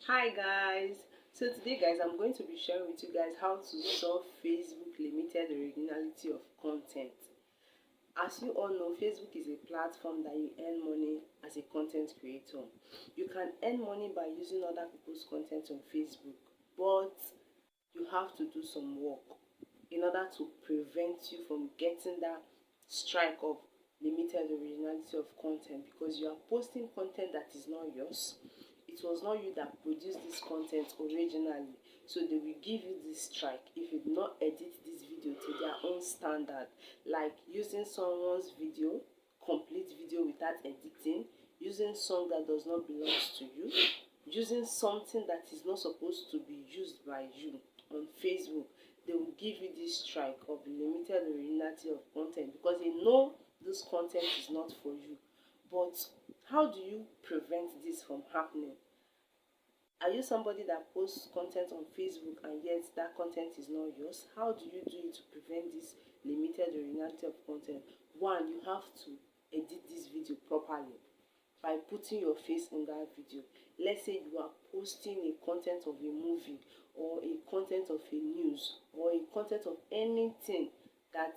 Hi guys, so today guys I'm going to be sharing with you guys how to solve Facebook limited originality of content. As you all know, Facebook is a platform that you earn money as a content creator. You can earn money by using other people's content on Facebook, but you have to do some work in order to prevent you from getting that strike of limited originality of content, because you are posting content that is not yours. It was not you that produced this content originally, so they will give you this strike if you do not edit this video to their own standard, like using someone's video, complete video without editing, using song that does not belong to you, using something that is not supposed to be used by you on Facebook. They will give you this strike of limited originality of content because they know this content is not for you. But how do you prevent this from happening? Are you somebody that posts content on Facebook and yet that content is not yours? How do you do it to prevent this limited originality of content? One, you have to edit this video properly by putting your face in that video. Let's say you are posting a content of a movie or a content of a news or a content of anything that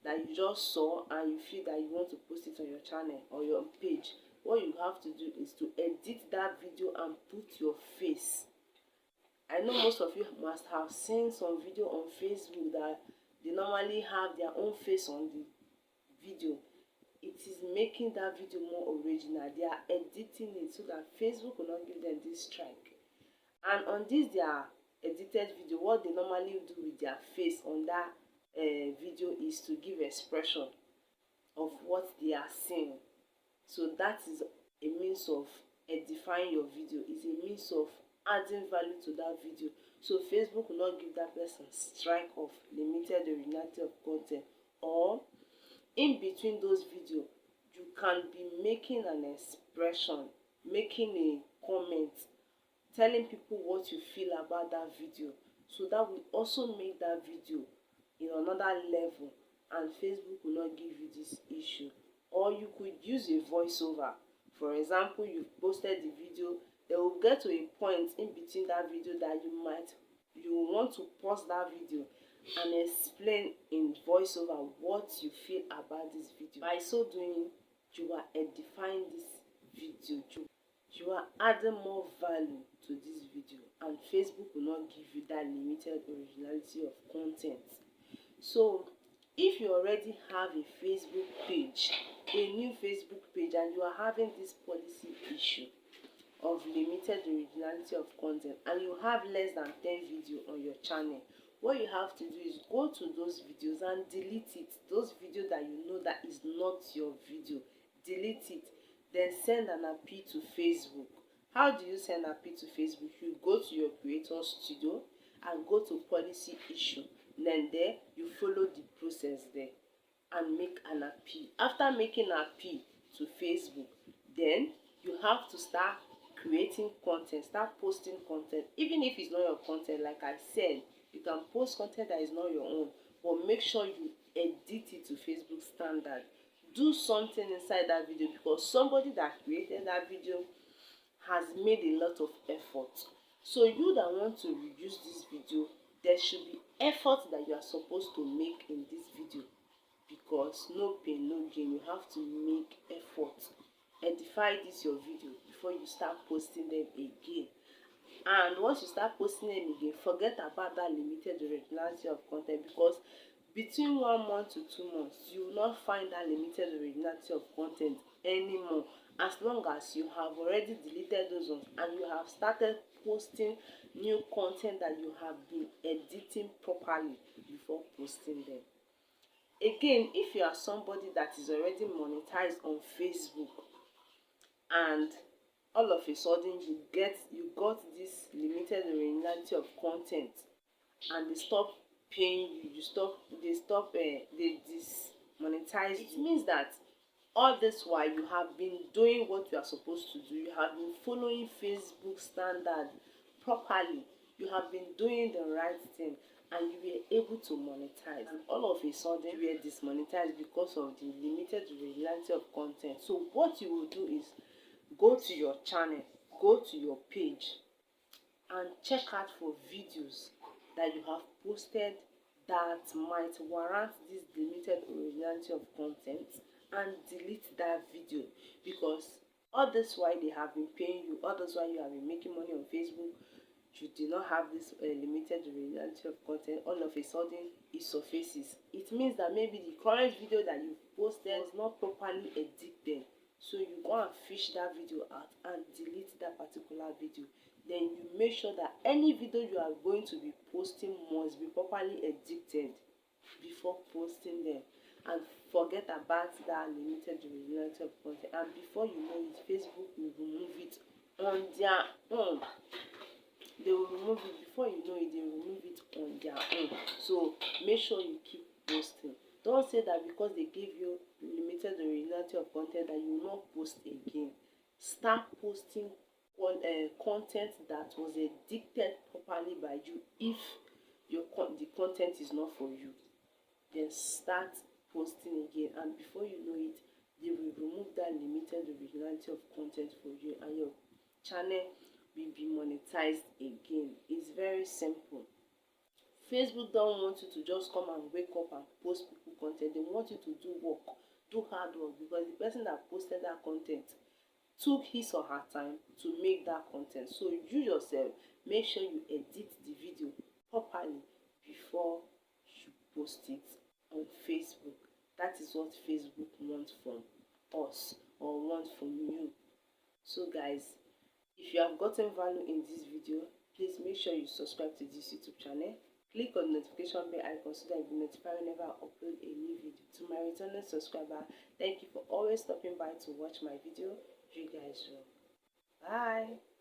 you just saw and you feel that you want to post it on your channel or your page. What you have to do is to edit that video and put your face. I know most of you must have seen some video on Facebook that they normally have their own face on the video. It is making that video more original. They are editing it so that Facebook will not give them this strike. And on this their edited video, what they normally do with their face on that video is to give expression of what they are seeing. So that is a means of edifying your video, is a means of adding value to that video. So Facebook will not give that person strike of limited originality of content. Or in between those videos, you can be making an expression, making a comment, telling people what you feel about that video. So that will also make that video in another level and Facebook will not give you this issue. Or you could use a voiceover. For example, you've posted the video, they will get to a point in between that video that you want to pause that video and explain in voiceover what you feel about this video. By so doing, you are edifying this video. You are adding more value to this video and Facebook will not give you that limited originality of content. So if you already have a Facebook page, a new Facebook page, and you are having this policy issue of limited originality of content and you have less than 10 videos on your channel, what you have to do is go to those videos and delete it. Those videos that you know that is not your video, delete it. Then send an appeal to Facebook. How do you send an appeal to Facebook? You go to your creator studio and go to policy issue. Then there you follow the process there and make an appeal. After making an appeal to Facebook, then you have to start creating content, start posting content. Even if it's not your content, like I said, you can post content that is not your own, but make sure you edit it to Facebook standard. Do something inside that video because somebody that created that video has made a lot of effort. So you that want to reuse this video, there should be effort that you are supposed to make in this video, because no pain no gain. You have to make effort. Edify this your video before you start posting them again. And once you start posting them again, forget about that limited originality of content, because between 1 month to 2 months you will not find that limited originality of content anymore, as long as you have already deleted those ones and you have started posting new content that you have been editing properly before posting them. Again, if you are somebody that is already monetized on Facebook and all of a sudden you got this limited originality of content and they stop paying you, they dismonetize, it means that all this while you have been doing what you are supposed to do. You have been following Facebook standard properly. You have been doing the right thing and you were able to monetize, and all of a sudden you were dismonetized because of the limited originality of content. So what you will do is go to your channel, go to your page, and check out for videos that you have posted that might warrant this limited originality of content, and delete that video. Because all this while they have been paying you, all this while you have been making money on Facebook, you do not have this limited originality of content, all of a sudden it surfaces. It means that maybe the current video that you posted was not properly edited. So you go and fish that video out and delete that particular video. Then you make sure that any video you are going to be posting must be properly edited before posting them. And forget about that limited originality of content. And before you know it, Facebook will remove it on their own. They will remove it before you know it. They will remove it on their own. So make sure you keep posting. Don't say that because they give you limited originality of content that you will not post again. Start posting content that was edited properly by you. If the content is not for you, then start posting again, and before you know it, they will remove that limited originality of content for you, and your channel will be monetized again. It's very simple. Facebook don't want you to just come and wake up and post people content. They want you to do work, do hard work, because the person that posted that content took his or her time to make that content. So you yourself, make sure you edit the video properly before you post it on Facebook. That is what Facebook wants from us, or wants from you. So guys, if you have gotten value in this video, please make sure you subscribe to this YouTube channel. Click on the notification bell icon so that you'll be notified whenever I upload a new video. To my returning subscriber, thank you for always stopping by to watch my video. You guys rock. Bye.